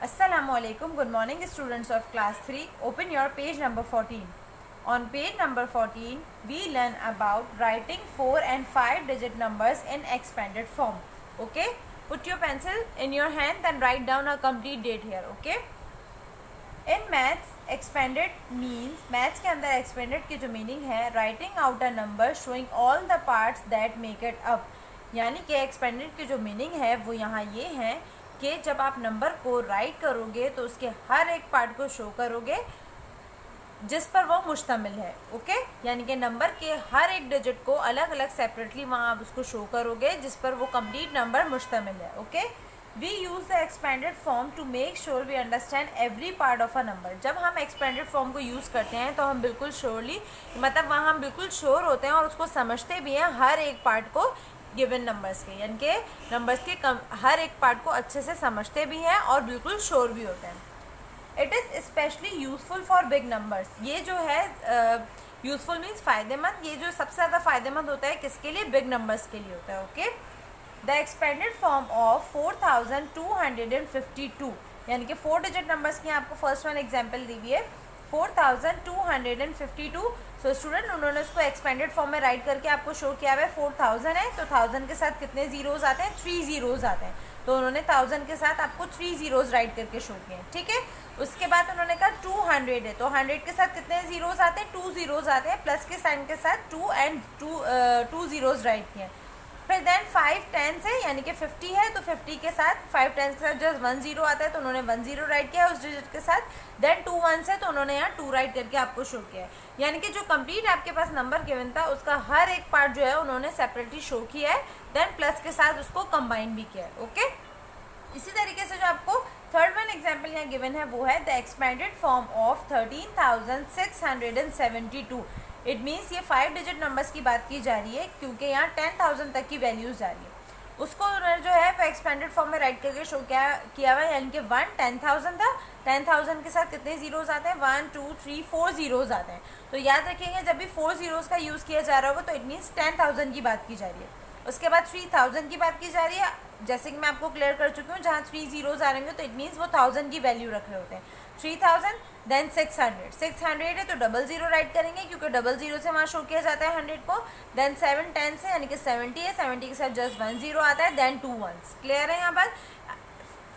Assalamualaikum. Good morning, students of class 3. Open your page number 14. On page number 14, we learn about writing 4 and 5 digit numbers in expanded form. Okay? Put your pencil in your hand and write down a complete date here. Okay? In maths, expanded means maths के अंदर expanded की जो meaning है writing out a number showing all the parts that make it up. यानी कि expanded की जो meaning है वो यहाँ ये है कि जब आप नंबर को राइट करोगे तो उसके हर एक पार्ट को शो करोगे जिस पर वो मुश्तमिल है. ओके यानी कि नंबर के हर एक डिजिट को अलग अलग सेपरेटली वहाँ आप उसको शो करोगे जिस पर वो कंप्लीट नंबर मुश्तमिल है. Okay we use the expanded form to make sure we understand every part of a number. जब हम एक्सपेंडेड फॉर्म को यूज़ करते हैं तो हम बिल्कुल श्योरली मतलब वहाँ हम बिल्कुल श्योर होते हैं और उसको समझते भी हैं हर एक पार्ट को गिवन नंबर्स के, यानी कि नंबर्स के हर एक पार्ट को अच्छे से समझते भी हैं और बिल्कुल श्योर भी होते हैं. It is specially useful for big numbers. ये जो है यूज़फुल मीन्स फ़ायदेमंद. ये जो सबसे ज़्यादा फ़ायदेमंद होता है किसके लिए? बिग नंबर्स के लिए होता है. Okay the expanded form of 4252 यानी कि 4 डिजिट नंबर्स की आपको फर्स्ट वन एग्जाम्पल दी हुई है 4252. सो स्टूडेंट उन्होंने उसको एक्सपेंडेड फॉर्म में राइट करके आपको शो किया हुआ है 4000 है तो 1000 के साथ कितने ज़ीरोज़ आते हैं? 3 ज़ीरोज़ आते हैं. तो उन्होंने 1000 के साथ आपको 3 ज़ीरोज़ राइट करके शो किए हैं. ठीक है. उसके बाद उन्होंने कहा 200 है तो 100 के साथ कितने ज़ीरोज़ आते हैं? 2 ज़ीरोज़ आते हैं. प्लस के साइन के साथ 2 एंड 2 ज़ीरोज़ राइट किए हैं. फिर देन 5 10 है यानी कि 50 है तो 50 के साथ 5 10 के साथ जस्ट 1 ज़ीरो आता है तो उन्होंने 1 ज़ीरो राइट किया उस डिजिट के साथ. देन 2 1 है तो उन्होंने यहाँ 2 राइट करके आपको शो किया है. यानी कि जो कंप्लीट आपके पास नंबर गिवन था उसका हर एक पार्ट जो है उन्होंने सेपरेटली शो किया है. देन प्लस के साथ उसको कंबाइन भी किया है. ओके इसी तरीके से जो आपको थर्ड वन एग्जाम्पल यहाँ गिवन है वो है the expanded form of 13672. It means ये 5 डिजिट नंबर्स की बात की जा रही है क्योंकि यहाँ 10,000 तक की वैल्यूज़ जा रही है. उसको उन्होंने जो है वो एक्सपेंडेड फॉर्म में राइट करके शो किया हुआ है. यानी कि 1 10,000 था. 10,000 के साथ कितने ज़ीरोज़ आते हैं? 1 2 3 4 ज़ीरोज़ आते हैं. तो याद रखिएगा जब भी 4 ज़ीरोज़ का यूज़ किया जा रहा होगा तो इट मीन्स 10,000 की बात की जा रही है. उसके बाद 3000 की बात की जा रही है जैसे कि मैं आपको क्लियर कर चुकी हूँ. जहाँ 3 ज़ीरोज़ आ रहे हैं तो इट मीन्स वो 1000 की वैल्यू रख रहे होते हैं. 3000 देन 600 है तो डबल ज़ीरो राइट करेंगे क्योंकि डबल ज़ीरो से वहाँ शो किया जाता है 100 को. देन 7 10 से यानी कि 70 है. 70 के साथ जस्ट 1 ज़ीरो आता है. देन 2 1. क्लियर है यहाँ पर.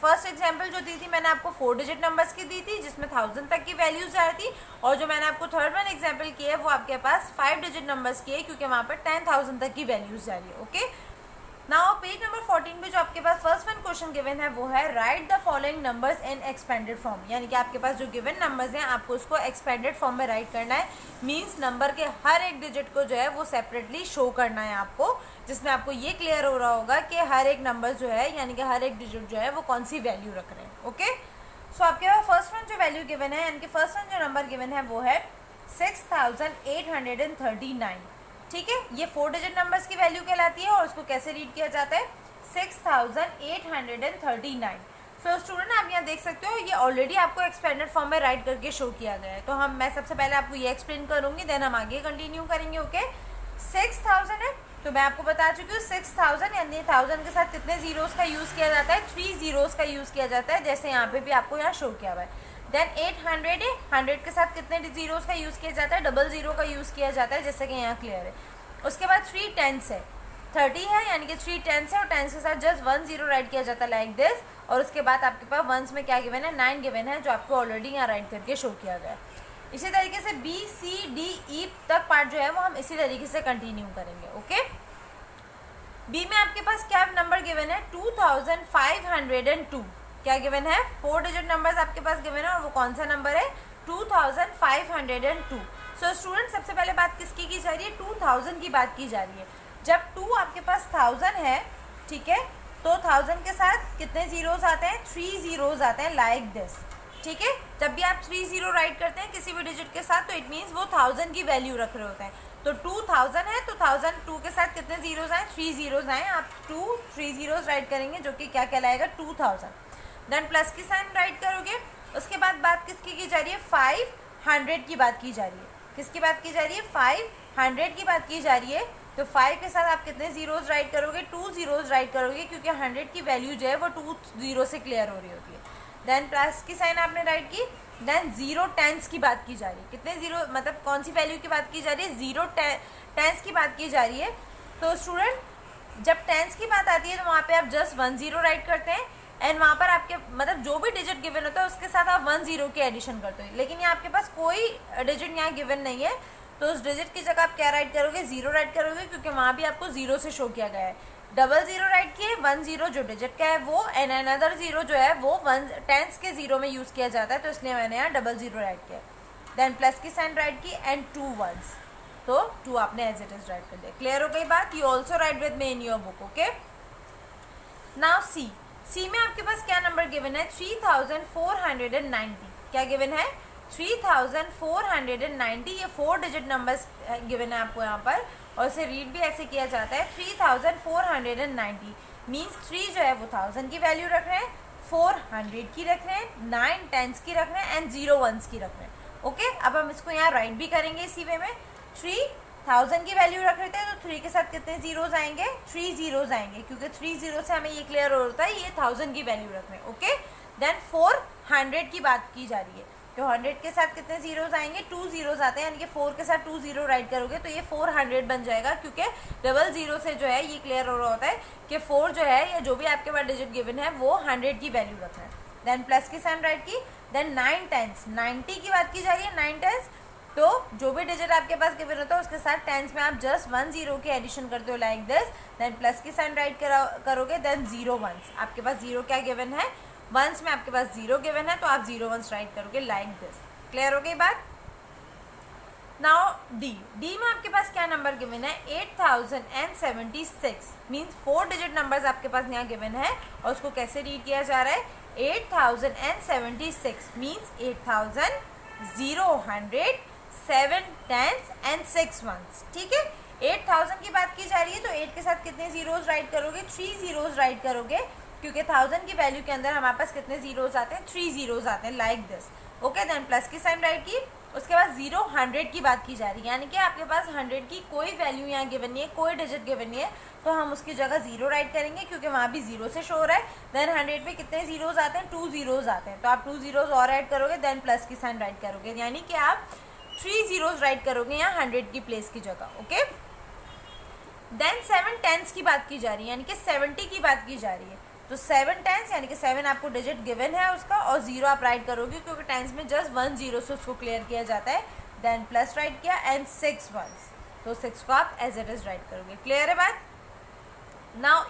फर्स्ट एग्जाम्पल जो दी थी मैंने आपको 4 डिजिट नंबर्स की दी थी जिसमें 1000 तक की वैल्यूज आ रही थी. और जो मैंने आपको थर्ड वन एग्जाम्पल की है वो आपके पास 5 डिजिट नंबर्स की है क्योंकि वहाँ पर 10,000 तक की वैल्यूज जा रही है. ओके नाउ पेज नंबर 14 पे जो आपके पास फर्स्ट वन क्वेश्चन गिवन है वो है right the following numbers in expanded form. यानी कि आपके पास जो गिवन नंबर्स हैं आपको उसको एक्सपेंडेड फॉर्म में राइट करना है. मींस नंबर के हर एक डिजिट को जो है वो सेपरेटली शो करना है आपको जिसमें आपको ये क्लियर हो रहा होगा कि हर एक नंबर जो है यानी कि हर एक डिजिट जो है वो कौन सी वैल्यू रख रहे हैं. ओके सो आपके पास फर्स्ट वन जो वैल्यू गिवन है यानी कि फर्स्ट वन जो नंबर गिवन है वो है 6839. ठीक है ये 4 डिजिट नंबर्स की वैल्यू कहलाती है और उसको कैसे रीड किया जाता है? 6839. सो स्टूडेंट आप यहाँ देख सकते हो ये ऑलरेडी आपको एक्सपेंडेड फॉर्म में राइट करके शो किया गया है. तो मैं सबसे पहले आपको ये एक्सप्लेन करूँगी देन हम आगे कंटिन्यू करेंगे. ओके 6000 है तो मैं आपको बता चुकी हूँ 6000 यानी 1000 के साथ कितने ज़ीरोज़ का यूज़ किया जाता है? 3 ज़ीरोज़ का यूज़ किया जाता है जैसे यहाँ पे भी आपको यहाँ शो किया हुआ है. देन 800 है. 100 के साथ कितने ज़ीरोज़ का यूज़ किया जाता है? डबल ज़ीरो का यूज़ किया जाता है जैसे कि यहाँ क्लियर है. उसके बाद 3 10 है. 30 है यानी कि 3 10 है और 10 के साथ जस्ट 1 ज़ीरो राइट किया जाता है लाइक दिस. और उसके बाद आपके पास वंस में क्या गिवन है? 9 गिवन है जो आपको ऑलरेडी यहाँ राइट करके शो किया गया है. इसी तरीके से B C D E तक पार्ट जो है वो हम इसी तरीके से कंटिन्यू करेंगे. ओके बी में आपके पास क्या नंबर गिवन है? 2502. क्या गिवन है? 4 डिजिट नंबर्स आपके पास गिवन है और वो कौन सा नंबर है? 2502. सो स्टूडेंट सबसे पहले बात किसकी की जा रही है? 2000 की बात की जा रही है. जब 2 आपके पास 1000 है ठीक है तो 1000 के साथ कितने ज़ीरोज़ आते हैं? 3 ज़ीरोज़ आते हैं लाइक दिस. ठीक है जब भी आप 3 ज़ीरो राइट करते हैं किसी भी डिजिट के साथ तो इट मीन्स वो 1000 की वैल्यू रख रहे होते हैं. तो 2000 है तो 1002 के साथ कितने ज़ीरोज़ आए? 3 ज़ीरोज़ आए. आप 3 ज़ीरोज़ राइट करेंगे जो कि क्या कहलाएगा? 2000. देन प्लस की साइन राइट करोगे. उसके बाद बात किसकी की जा रही है? 500 की बात की जा रही है. किसकी बात की जा रही है? 500 की बात की जा रही है. तो 5 के साथ आप कितने ज़ीरोज़ राइट करोगे? 2 ज़ीरोज़ राइट करोगे क्योंकि 100 की वैल्यू जो है वो 2 ज़ीरो से क्लियर हो रही होती है. देन प्लस की साइन आपने राइट की, देन 0 टेंस की बात की जा रही है। कितने जीरो, मतलब कौन सी वैल्यू की बात की जा रही है? 0 टेंस की बात की जा रही है। तो स्टूडेंट जब टेंस की बात आती है तो वहाँ पे आप जस्ट 1 0 राइट करते हैं, एंड वहाँ पर आपके मतलब जो भी डिजिट गिवन होता है उसके साथ आप 1 0 की एडिशन करते हो। लेकिन यहाँ आपके पास कोई डिजिट यहाँ गिवन नहीं है, तो उस डिजिट की जगह आप क्या राइट करोगे? 0 राइट करोगे, क्योंकि वहाँ भी आपको 0 से शो किया गया है। 0 राइट किए, 1 0 जो डिजिट का है वो, एंड अनदर 0 जो है वो 1 टेंस के 0 में यूज़ किया जाता है, तो इसलिए मैंने यहाँ 0 राइट किया। देन प्लस की साइन राइट की एंड 2 1s, तो 2 आपने एज इट इज राइट कर दिया। क्लियर हो गई बात? You also right with me in your book. Okay, now see में आपके पास क्या नंबर गिवन है? 3490। क्या गिवन है? 3490। ये 4 डिजिट नंबर्स गिवन है आपको यहाँ पर, और इसे रीड भी ऐसे किया जाता है 3490। मीन्स 3 जो है वो 1000 की वैल्यू रख रहे हैं, 4 100 की रख रहे हैं, 9 10s की रख रहे हैं, एंड 0 1s की रख रहे हैं। ओके, अब हम इसको यहाँ राइट भी करेंगे इसी वे में। 3000 की वैल्यू रख रहे थे, तो 3 के साथ कितने जीरोज आएंगे? 3 जीरोज आएंगे, क्योंकि 3 जीरो से हमें ये क्लियर हो रहा है ये 1000 की वैल्यू रख रहे हैं। ओके, देन 400 की बात की जा रही है, तो 100 के साथ कितने जीरोज आएंगे? 2 जीरोज आते हैं, यानी कि 4 के साथ 2 0 राइट करोगे तो ये 400 बन जाएगा, क्योंकि 00 से जो है ये क्लियर हो रहा होता है कि 4 जो है या जो भी आपके पास डिजिट गिवन है वो 100 की वैल्यू रख रहे हैं। देन प्लस की साइन राइट की, देन 9 10s, 90 की बात की जा रही है, 9 10s। तो जो भी डिजिट आपके पास गिवन होता है उसके साथ टेंस में आप जस्ट 1 0 की एडिशन करते हो, लाइक दिस। देन प्लस की साइन राइट करोगे, देन 0 1s। आपके पास 0 क्या गिवन है? 1s में आपके पास 0 गिवन है, तो आप 0 1s राइट करोगे, लाइक दिस। क्लियर हो गई बात? नाउ डी में आपके पास क्या नंबर गिवन है? 8076। मीन्स 4 डिजिट नंबर्स आपके पास यहाँ गिवन है, और उसको कैसे रीड किया जा रहा है? 8076 मीन्स 8000 0 100 7 10s एंड 6 1s। ठीक है, 8000 की बात की जा रही है, तो 8 के साथ कितने जीरोज राइट करोगे? 3 जीरोज राइट करोगे, क्योंकि 1000 की वैल्यू के अंदर हमारे पास कितने जीरोज आते हैं? 3 जीरोज आते हैं, like this. Okay, then plus की साइन राइट की, उसके बाद 0 100 की बात की जा रही है, यानी कि आपके पास 100 की कोई वैल्यू यहाँ गिवन नहीं है, कोई डिजिट गिवन नहीं है, तो हम उसकी जगह 0 राइट करेंगे, क्योंकि वहाँ भी 0 से शो हो रहा है। देन 100 पे कितने जीरोज आते हैं? 2 जीरोज आते हैं, तो आप 2 जीरोज और ऐड करोगे, देन प्लस की साइन राइट करोगे, यानी कि आप 3 जीरोज राइट करोगे यहाँ 100 की प्लेस की जगह। ओके, देन 7 10s की बात की जा रही है, यानी कि 70 की बात की जा रही है, तो 7 10s यानी कि 7 आपको डिजिट गिवन है उसका, और 0 आप राइट करोगे, क्योंकि टेंस में जस्ट 1 0 से उसको क्लियर किया जाता है। देन प्लस राइट किया एंड 6 1s, तो 6 को आप एज इट इज राइट करोगे। क्लियर है बात? नाउ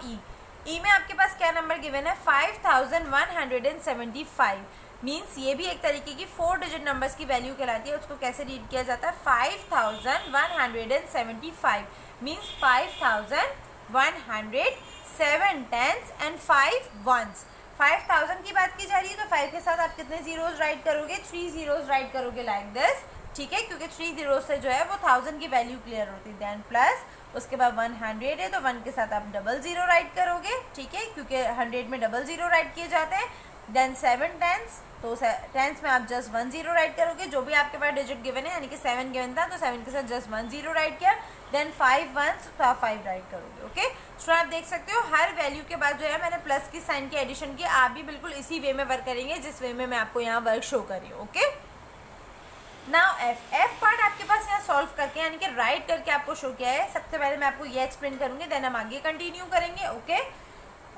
ई में आपके पास क्या नंबर गिवन है? 5175। मीन्स ये भी एक तरीके की 4 डिजिट नंबर्स की वैल्यू कहलाती है, उसको कैसे रीड किया जाता है? 5175 मीन्स 5100 7 10s एंड 5 1s। 5000 की बात की जा रही है, तो 5 के साथ आप कितने जीरोज राइट करोगे? 3 जीरोज राइट करोगे, लाइक दिस। ठीक है, क्योंकि 3 जीरो से जो है वो 1000 की वैल्यू क्लियर होती है। देन प्लस उसके बाद 100 है, तो 1 के साथ आप 00 राइट करोगे। ठीक है, क्योंकि 100 में 00 राइट किए जाते हैं। देन 7 10s, तो 10s में आप जस्ट 1 0 राइट करोगे, जो भी आपके पास डिजिट गिवन है, यानी कि 7 गिवन था, तो 7 के साथ जस्ट 1 0 राइट किया। देन 5 1s, तो आप 5 राइट करोगे। ओके, सो आप देख सकते हो हर वैल्यू के बाद जो है मैंने प्लस की साइन की एडिशन की। आप भी बिल्कुल इसी वे में वर्क करेंगे जिस वे में मैं आपको यहाँ वर्क शो कर रही हूँ। ओके, नाउ एफ पार्ट आपके पास यहाँ सॉल्व करके यानी कि राइट करके आपको शो किया है। सबसे पहले मैं आपको ये एक्सप्लेन करूँगी, देन हम आगे कंटिन्यू करेंगे। ओके,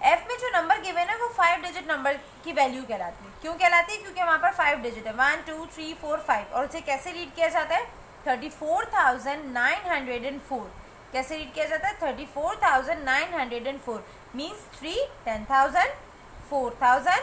एफ में जो नंबर गिवन है वो 5 डिजिट नंबर की वैल्यू कहलाती है। क्यों कहलाती है? क्योंकि वहाँ पर 5 डिजिट है, 1 2 3 4 5, और उसे कैसे रीड किया जाता है? 34,904। कैसे रीड किया जाता है? 34,904 मीन्स 3 10,000 4,000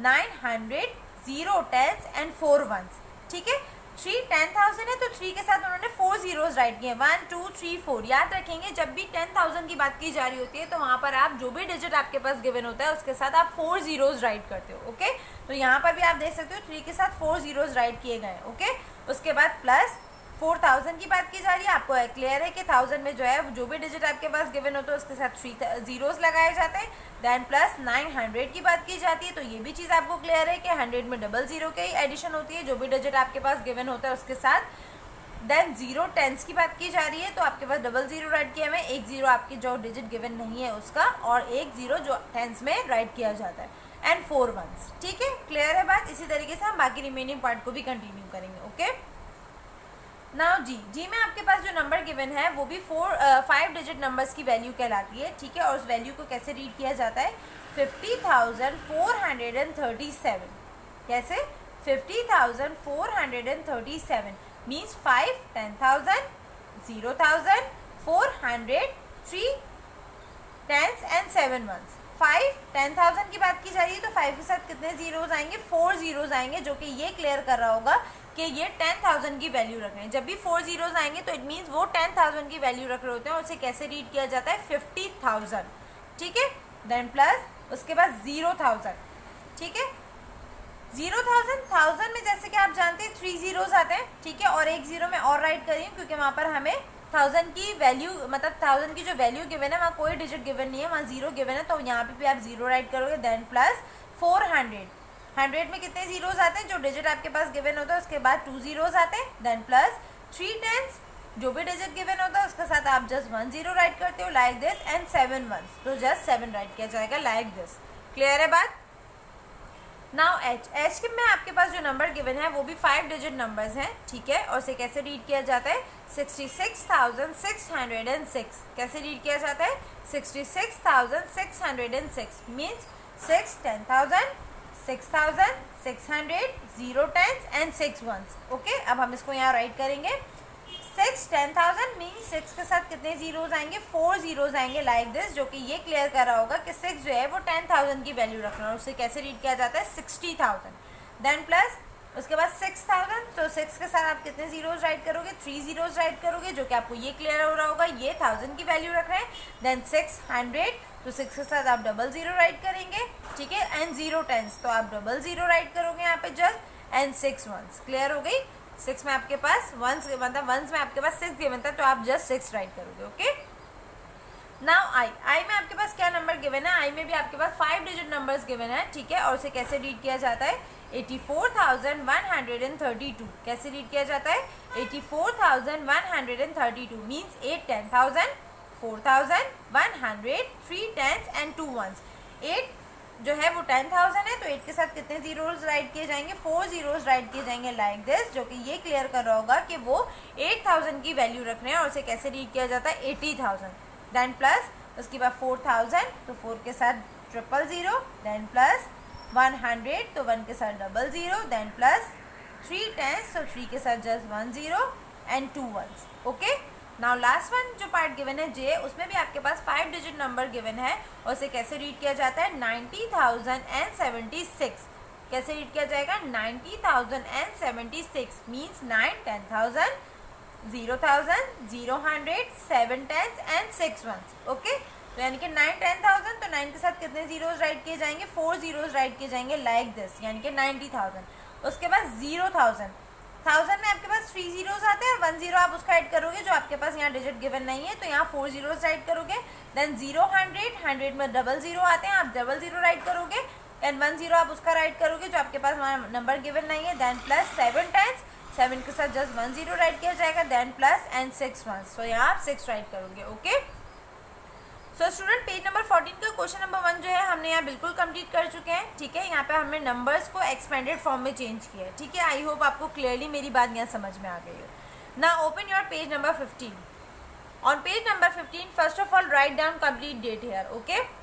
900 0 10s एंड 4 1s। ठीक है, 3 10,000 है, तो 3 के साथ उन्होंने 4 जीरोज राइट किए, 1 2 3 4। याद रखेंगे जब भी 10,000 की बात की जा रही होती है तो वहाँ पर आप जो भी डिजिट आपके पास गिवन होता है उसके साथ आप 4 जीरोज राइट करते हो। ओके, तो यहाँ पर भी आप देख सकते हो 3 के साथ 4 जीरोज राइट किए गए। ओके, उसके बाद प्लस 4000 की बात की जा रही है। आपको क्लियर है कि 1000 में जो है जो भी डिजिट आपके पास गिवन होता है उसके साथ 3 जीरोज लगाए जाते हैं। देन प्लस 900 की बात की जाती है, तो ये भी चीज़ आपको क्लियर है कि 100 में 00 की एडिशन होती है, जो भी डिजिट आपके पास गिवन होता है उसके साथ। देन 0 10s की बात की जा रही है, तो आपके पास 00 राइट किया है, 1 0 आपकी जो डिजिट गिवन नहीं है उसका, और 1 0 जो 10s में राइट किया जाता है। And 4 ones. ठीक है, क्लियर है बात। इसी तरीके से हम बाकी रिमेनिंग पार्ट को भी कंटिन्यू करेंगे। ओके, नाउ जी में आपके पास जो नंबर गिवन है वो भी 5 डिजिट नंबर्स की वैल्यू कहलाती है। ठीक है, और उस वैल्यू को कैसे रीड किया जाता है? 50,437। कैसे? 50,437 मीन्स 5 10,000 0,000 400 3 टेंस एंड 7 वंस। 5 10,000 की बात की जा रही है तो 5 के साथ कितने जीरोज आएंगे? 4 जीरोज आएंगे, जो कि ये क्लियर कर रहा होगा कि ये 10,000 की वैल्यू रख रहे हैं। जब भी 4 जीरोज आएंगे तो इट मीन्स वो 10,000 की वैल्यू रख रहे होते हैं, और उसे कैसे रीड किया जाता है? 50,000। ठीक है, देन प्लस उसके बाद 0,000। ठीक है, 0,000 1000 में जैसे कि आप जानते हैं 3 जीरोज आते हैं। ठीक है, और एक जीरो में और राइट करिए क्योंकि वहाँ पर हमें 1000 की वैल्यू, मतलब 1000 की जो वैल्यू गिवन है वहाँ कोई डिजिट गिवन नहीं है, वहाँ जीरो गिवन है, तो यहाँ पे भी आप जीरो राइट करोगे। Then plus 400। 100 में कितने जीरोज आते हैं? जो डिजिट आपके पास गिवन होता है उसके बाद 2 जीरोज आते हैं। देन प्लस 3 टेंस, जो भी डिजिट गिवन होता है उसके साथ आप जस्ट 1 जीरो राइट करते हो लाइक दिस, एंड 7 वंस, तो जस्ट 7 राइट किया जाएगा लाइक दिस। क्लियर है बात? नाउ एच में आपके पास जो नंबर गिवन है वो भी 5 डिजिट नंबर्स हैं। ठीक है, और उसे कैसे रीड किया जाता है? 66,606। कैसे रीड किया जाता है? 66,606 means 6 10,000 6,000 600 0 tens and 6 ones. Okay, अब हम इसको यहाँ राइट करेंगे। 6 10,000 मीन्स 6 के साथ कितने जीरोज आएंगे? 4 जीरोज आएंगे लाइक दिस, जो कि ये क्लियर कर रहा होगा कि 6 जो है वो 10,000 की वैल्यू रखना है। उसे कैसे रीड किया जाता है? 60,000। देन प्लस उसके बाद 6,000, तो 6 के साथ आप कितने जीरोज राइट करोगे? 3 जीरोज राइट करोगे, जो कि आपको ये क्लियर हो रहा होगा ये 1000 की वैल्यू रख रहे हैं। देन 600, तो 6 के साथ आप डबल जीरो राइट करेंगे। ठीक है, एंड 0 टेंस, तो आप डबल जीरो राइट करोगे यहाँ पे जस्ट, एंड 6 वंस। क्लियर हो गई? 6 में आपके पास वंस, मतलब वंस में आपके पास 6 गिवन था, तो आप जस्ट 6 राइट करोगे। ओके, नाउ आई में आपके पास क्या नंबर गिवन है? आई में भी आपके पास 5 डिजिट नंबर्स गिवन है। ठीक है, और उसे कैसे रीड किया जाता है? 84,132। कैसे रीड किया जाता है? 84,132 मीन्स 8 10,000 4,000 100 3 टेंस एंड 2 वंस। 8 जो है वो 10,000 है, तो 8 के साथ कितने जीरोज राइट किए जाएंगे? 4 जीरोज राइट किए जाएंगे लाइक दिस, जो कि ये क्लियर कर रहा होगा कि वो 8,000 की वैल्यू रख रहे हैं, और उसे कैसे रीड किया जाता है? 80,000। देन प्लस उसके बाद 4,000, तो 4 के साथ 000, देन प्लस 100, तो 1 के साथ double zero, then plus 3 tens, तो 3 के साथ just 1 0 and 2 ones. Okay, now last one जो पार्ट गिवन है जे, उसमें भी आपके पास 5 डिजिट नंबर गिवन है, और उसे कैसे रीड किया जाता है? 90,076। कैसे रीड किया जाएगा? 90,076 means 9 10,000 0,000 000 7 tens and 6 ones. Okay, तो यानी कि 9 10,000, तो 9 के साथ कितने जीरोज राइट किए जाएंगे? 4 जीरोज राइट किए जाएंगे लाइक दिस, यानी कि 90,000। उसके बाद 0,000, 1000 में आपके पास 3 जीरोज आते हैं, और 1 जीरो आप उसका ऐड करोगे, जो आपके पास यहाँ डिजिट गिवन नहीं है, तो यहाँ 4 जीरोज राइट करोगे। देन 0 100 में डबल जीरो आते हैं, आप डबल जीरो राइट करोगे, एंड 1 जीरो आप उसका राइट करोगे, जो आपके पास वहाँ नंबर गिवन नहीं है। देन प्लस 7 टाइम्स, 7 के साथ जस्ट 1 जीरो राइट किया जाएगा, देन प्लस एंड 6 वंस, सो यहाँ आप 6 राइट करोगे। Okay, so student page number 14 का क्वेश्चन नंबर 1 जो है हमने यहाँ बिल्कुल कंप्लीट कर चुके हैं। ठीक है, यहाँ पे हमने नंबर्स को एक्सपेंडेड फॉर्म में चेंज किया है। ठीक है, आई होप आपको क्लियरली मेरी बात यहाँ समझ में आ गई है। ना open your page number 15। On page number 15 first of all write down complete date here. Okay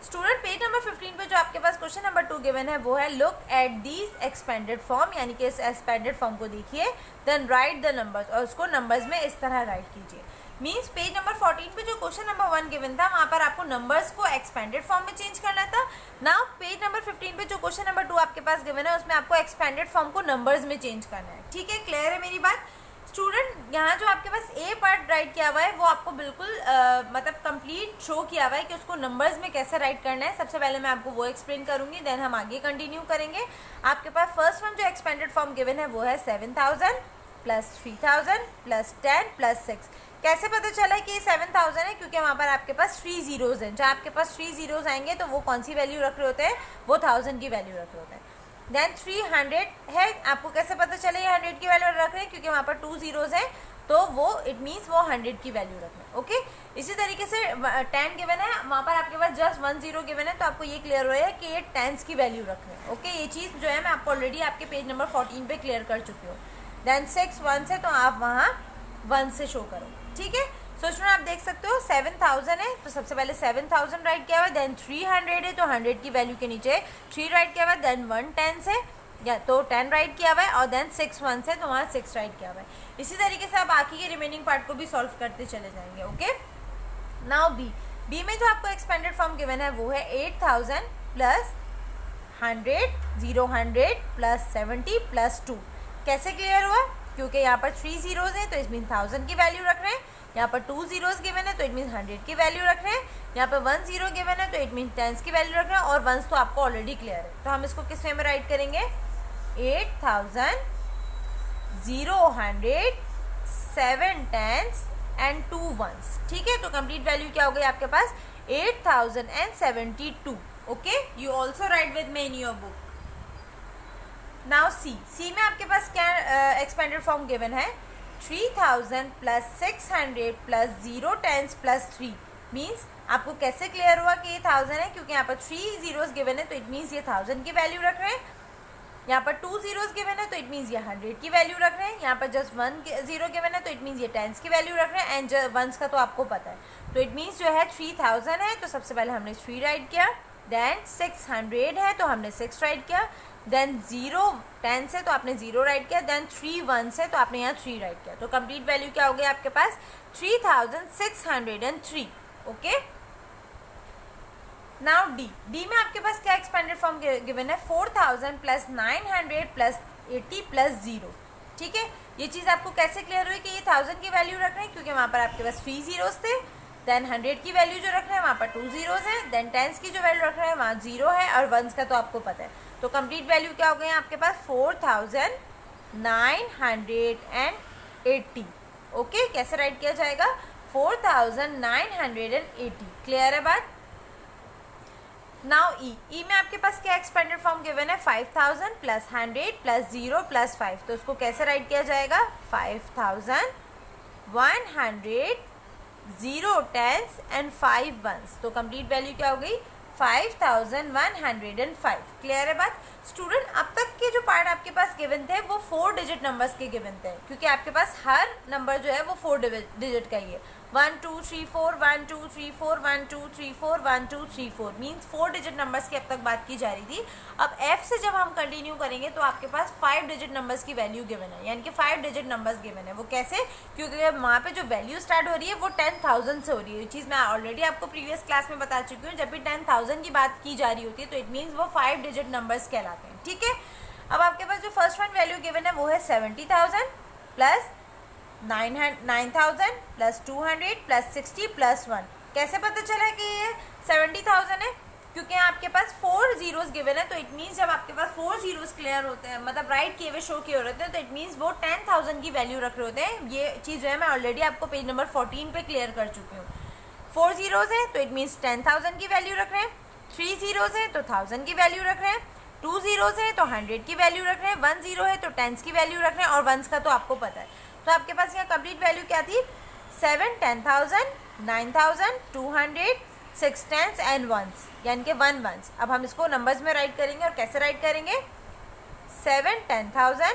student, page number 15 पे जो आपके पास क्वेश्चन नंबर 2 गिवन है वो है look at these expanded form, यानी कि इस एक्सपेंडेड फॉर्म को देखिए, देन राइट द नंबर्स, और उसको नंबर्स में इस तरह राइट कीजिए। मीन्स पेज नंबर 14 पे जो क्वेश्चन नंबर 1 गिवन था वहाँ पर आपको नंबर्स को एक्सपेंडेड फॉर्म में चेंज करना था। नाउ पेज नंबर 15 पे जो क्वेश्चन नंबर 2 आपके पास गिवन है उसमें आपको एक्सपेंडेड फॉर्म को नंबर्स में चेंज करना है। ठीक है, क्लियर है मेरी बात? स्टूडेंट, यहाँ जो आपके पास ए पार्ट राइट किया हुआ है वो आपको बिल्कुल मतलब कंप्लीट शो किया हुआ है कि उसको नंबर्स में कैसे राइट करना है। सबसे पहले मैं आपको वो एक्सप्लेन करूंगी, देन हम आगे कंटिन्यू करेंगे। आपके पास फर्स्ट वन जो एक्सपेंडेड फॉर्म गिवन है वो है 7,000 प्लस 3,000 प्लस 10 प्लस 6। कैसे पता चला कि 7,000 है? क्योंकि वहाँ पर आपके पास 3 जीरोज हैं। जहाँ आपके पास 3 जीरोज आएंगे तो वो कौन सी वैल्यू रख रहे होते हैं? वो 1000 की वैल्यू रख रहे होते हैं। देन 300 है, आपको कैसे पता चले ये 100 की वैल्यू रख रहे हैं? क्योंकि वहाँ पर 2 जीरोज हैं, तो तो वो इट मीन्स वो 100 की वैल्यू रखना है। ओके, इसी तरीके से 10 गिवन है, वहाँ पर आपके पास जस्ट 1 0 गिवन है, तो आपको ये क्लियर हो है कि ये टेंस की वैल्यू रखना है। ओके, ये चीज़ जो है मैं आपको ऑलरेडी आपके पेज नंबर 14 पे क्लियर कर चुकी हूँ। देन 6 1 से, तो आप वहाँ 1 से शो करो। ठीक है, सो स्टूडेंट आप देख सकते हो 7000 है, तो सबसे पहले 7000 राइट किया हुआ, देन 300 है तो 100 की वैल्यू के नीचे 3 राइट किया हुआ, देन 1 10 है या तो 10 राइट किया हुआ है, और देन 6 1 से, तो वहाँ 6 राइट किया हुआ है। इसी तरीके से आप बाकी के रिमेनिंग पार्ट को भी सॉल्व करते चले जाएंगे। ओके, नाउ बी में जो आपको एक्सपेंडेड फॉर्म गिवन है वो है 8000 प्लस 100 0 प्लस 70 प्लस 2। कैसे क्लियर हुआ? क्योंकि यहाँ पर 3 जीरोज हैं तो इस मीन 1000 की वैल्यू रख रहे हैं, यहाँ पर 2 जीरोज गिवन है तो इट मीन 100 की वैल्यू रख रहे हैं, यहाँ पर 1 0 गिवन है तो इट मीन 10 की वैल्यू रख रहे हैं, और 1 तो आपको ऑलरेडी क्लियर है। तो हम इसको किस वे में राइट करेंगे? 8000 0 100 7 10s एंड 2 1s। ठीक है, तो कंप्लीट वैल्यू क्या हो गई आपके पास? 8072। Okay, you also right with me in your book. Now see में आपके पास क्या एक्सपेंडेड फॉर्म गिवन है? 3000 plus 600 plus 0 10s plus 3। Means आपको कैसे क्लियर हुआ कि ये 1000 है? क्योंकि यहाँ पर 3 जीरोज गिवन है तो इट मीन्स ये 1000 की वैल्यू रख रहे हैं, यहाँ पर 2 जीरोज गिवन है तो इट मीन्स ये 100 की वैल्यू रख रहे हैं, यहाँ पर जस्ट 1 0 गिवन है तो इट मीन्स ये 10s की वैल्यू रख रहे हैं, एंड 1s का तो आपको पता है। तो इट मीन्स जो है 3000 है तो सबसे पहले हमने 3 राइट किया, देन 600 है तो हमने 6 राइट किया, देन 0 10 है तो आपने 0 राइट किया, देन 3 1 है तो आपने यहाँ 3 राइट किया। तो कंप्लीट वैल्यू क्या हो गई आपके पास? 3603। ओके, नाउ डी में आपके पास क्या एक्सपेंडेड फॉर्म गिवन है? 4000 प्लस 900 प्लस 80 प्लस 0। ठीक है, ये चीज़ आपको कैसे क्लियर हुई कि ये 1000 की वैल्यू रख रहे हैं? क्योंकि वहाँ पर आपके पास 3 जीरोज थे, देन 100 की वैल्यू जो रख रहे हैं वहाँ पर 2 जीरोज हैं, देन 10s की जो वैल्यू रख रहे हैं वहाँ 0 है, और 1s का तो आपको पता है। तो कंप्लीट वैल्यू क्या हो गई आपके पास? 4980। ओके, कैसे राइट किया जाएगा? 4980। क्लियर है बात? नाउ ई में आपके पास क्या एक्सपेंडेड फॉर्म गिवन है? 5000 प्लस 100 प्लस 0 प्लस 5। तो उसको कैसे राइट किया जाएगा? 5100 0 10s एंड 5 1s। तो कंप्लीट वैल्यू क्या हो गई? 5105। क्लियर है बात? स्टूडेंट अब तक के जो पार्ट आपके पास गिवन थे वो 4 डिजिट नंबर्स के गिवन थे, क्योंकि आपके पास हर नंबर जो है वो 4 डिजिट का ही है। 1 2 3 4 1 2 3 4 1 2 3 4 1 2 3 4 मीन्स 4 डिजिट नंबर्स की अब तक बात की जा रही थी। अब एफ से जब हम कंटिन्यू करेंगे तो आपके पास 5 डिजिट नंबर्स की वैल्यू गिवन है, यानी कि 5 डिजिट नंबर्स गिवन है। वो कैसे? क्योंकि वहाँ पे जो वैल्यू स्टार्ट हो रही है वो 10,000 से हो रही है। ये चीज़ मैं ऑलरेडी आपको प्रीवियस क्लास में बता चुकी हूँ। जब भी 10,000 की बात की जा रही होती है तो इट मीन्स वो 5 डिजिट नंबर्स कहलाते हैं। ठीक है, अब आपके पास जो फर्स्ट वन वैल्यू गिवन है वो है 70,000 प्लस 9000 प्लस 200 प्लस 60 प्लस 1। कैसे पता चला कि ये 70,000 है? क्योंकि आपके पास 4 जीरोज गिवन है, तो इट मीन्स जब आपके पास 4 जीरोज क्लियर होते हैं, मतलब राइट किए हुए शो किए होते हैं, तो इट मीन्स वो 10,000 की वैल्यू रख रहे होते हैं। ये चीज़ जो है मैं ऑलरेडी आपको पेज नंबर 14 पे क्लियर कर चुकी हूँ। 4 जीरोज है तो इट मीन्स 10,000 की वैल्यू रख रहे हैं, 3 जीरोज है तो 1000 की वैल्यू रख रहे हैं, 2 जीरोज है तो 100 की वैल्यू रख रहे हैं, 1 जीरो है तो 10s की वैल्यू रख रहे हैं, और 1s का तो आपको पता है। तो आपके पास यहाँ कंप्लीट वैल्यू क्या थी? 7 10,000 9000 200 6 10s एंड 1s, यानी कि 1 1s। अब हम इसको नंबर्स में राइट करेंगे, और कैसे राइट करेंगे? 7 10,000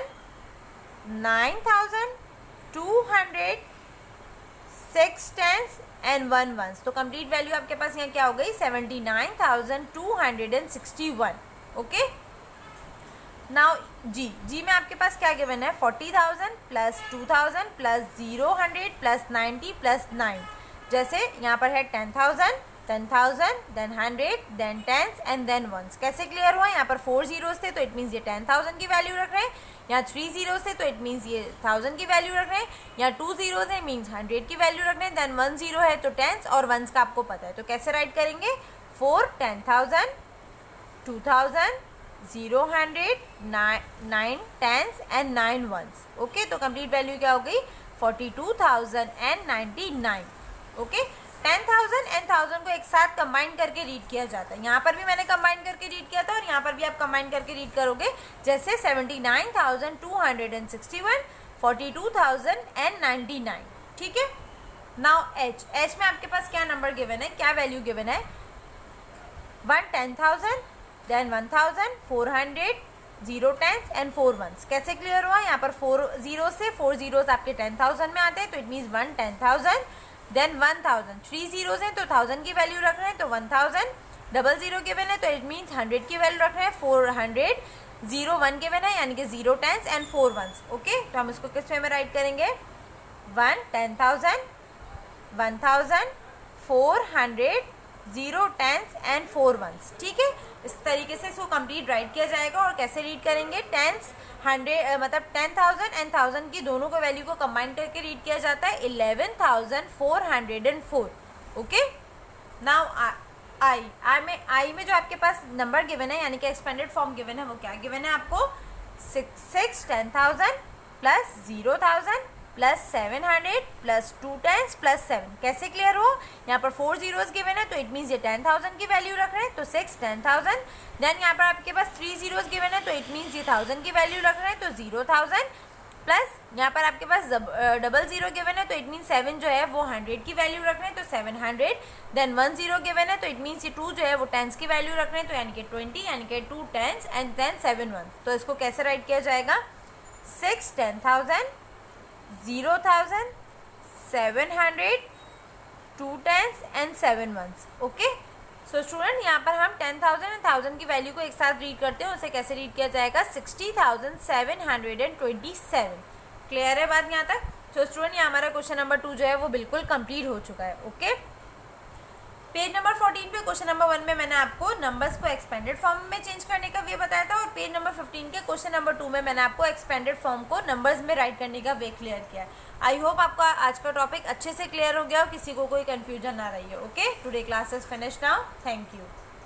9000 200 6 10s एंड 1 1s। तो कंप्लीट वैल्यू आपके पास यहाँ क्या हो गई? 79,261। ओके, नाउ जी में आपके पास क्या गिवन है? 40,000 प्लस 2,000 प्लस 0 100 प्लस 90 प्लस 9। जैसे यहाँ पर है 10,000 10,000 then 100 then 10s and then 1s। कैसे क्लियर हुआ? यहाँ पर 4 जीरोज थे तो इट मीन्स ये 10,000 की वैल्यू रख रहे हैं, यहाँ 3 जीरोज थे तो इट मीन्स ये 1000 की वैल्यू रख रहे हैं, यहाँ 2 जीरोज है मीन्स 100 की वैल्यू रख रहे हैं, देन 1 जीरो है तो 10s, और 1s का आपको पता है। तो कैसे राइट करेंगे? 4 10,000 2000 0 100 9 10s एंड 9 1s। ओके, तो कंप्लीट वैल्यू क्या हो गई? 42,099। ओके, 10,000 एंड 1000 को एक साथ कंबाइन करके रीड किया जाता है। यहाँ पर भी मैंने कंबाइन करके रीड किया था, और यहाँ पर भी आप कंबाइन करके रीड करोगे। जैसे 79,261 42,099, ठीक है। नाउ एच में आपके पास क्या नंबर गिवन है, क्या वैल्यू गिवन है, 1 10,000, देन 1,000, 400, 0 10s एंड 4 1s। कैसे क्लियर हुआ, यहाँ पर 4 0 से 4 zeros आपके 10,000 में आते हैं, तो इट मीन्स 1 10,000, देन 1,000, 3 zeros हैं तो 1000 की वैल्यू रख रहे हैं, तो 1,000, डबल जीरो गिवन है तो इट मीन्स 100 की वैल्यू रख रहे हैं, 400, 0 1 गिवन है यानी कि 0 10s एंड 4 1s। ओके, तो हम इसको किस वे में राइट करेंगे, 1 10,000, 1,000, 400, 0 10s एंड 4 1s, ठीक है। इस तरीके से इसको कंप्लीट राइट किया जाएगा। और कैसे रीड करेंगे, 10s 100 मतलब 10,000 एंड 1000 की दोनों को वैल्यू को कंबाइन करके रीड किया जाता है 11,404। ओके, नाउ आई में जो आपके पास नंबर गिवन है यानी कि एक्सपेंडेड फॉर्म गिवन है, वो क्या गिवन है आपको, 6 10,000 plus 0,000 plus 700 plus 2 10s plus 7। कैसे क्लियर हो, यहाँ पर 4 zeros गिवन है तो इट मीन्स ये 10,000 की वैल्यू रख रहे हैं, तो 6 10,000, देन यहाँ पर आपके पास 3 zeros गिवन है तो इट मीन्स ये 1000 की वैल्यू रख रहे हैं, तो 0,000 प्लस यहाँ पर आपके पास डबल जीरो गिवन है तो इट मीन 7 जो है वो 100 की वैल्यू रख रहे हैं, तो 700, देन 1 0 गिवन है तो इट मीन्स ये 2 जो है वो 10s की वैल्यू रख रहे हैं, तो यानी कि 20 यानी कि 2 10s एंड देन 7 1s। तो इसको कैसे राइट किया जाएगा, 6 10,000, 0,000, 700, 2 10s and 7 1s। Okay, so student यहाँ पर हम 10,000 एंड 1000 की वैल्यू को एक साथ रीड करते हैं, उसे कैसे रीड किया जाएगा, 60,727। क्लियर है बात यहाँ तक। तो स्टूडेंट यहाँ हमारा क्वेश्चन नंबर 2 जो है वो बिल्कुल कंप्लीट हो चुका है। ओके, पेज नंबर 14 पे क्वेश्चन नंबर 1 में मैंने आपको नंबर्स को एक्सपेंडेड फॉर्म में चेंज करने का वे बताया था, और पेज नंबर 15 के क्वेश्चन नंबर 2 में मैंने आपको एक्सपेंडेड फॉर्म को नंबर्स में राइट करने का वे क्लियर किया है। आई होप आपका आज का टॉपिक अच्छे से क्लियर हो गया और किसी को कोई कन्फ्यूजन ना रही है। Okay, today class is finished now, thank you.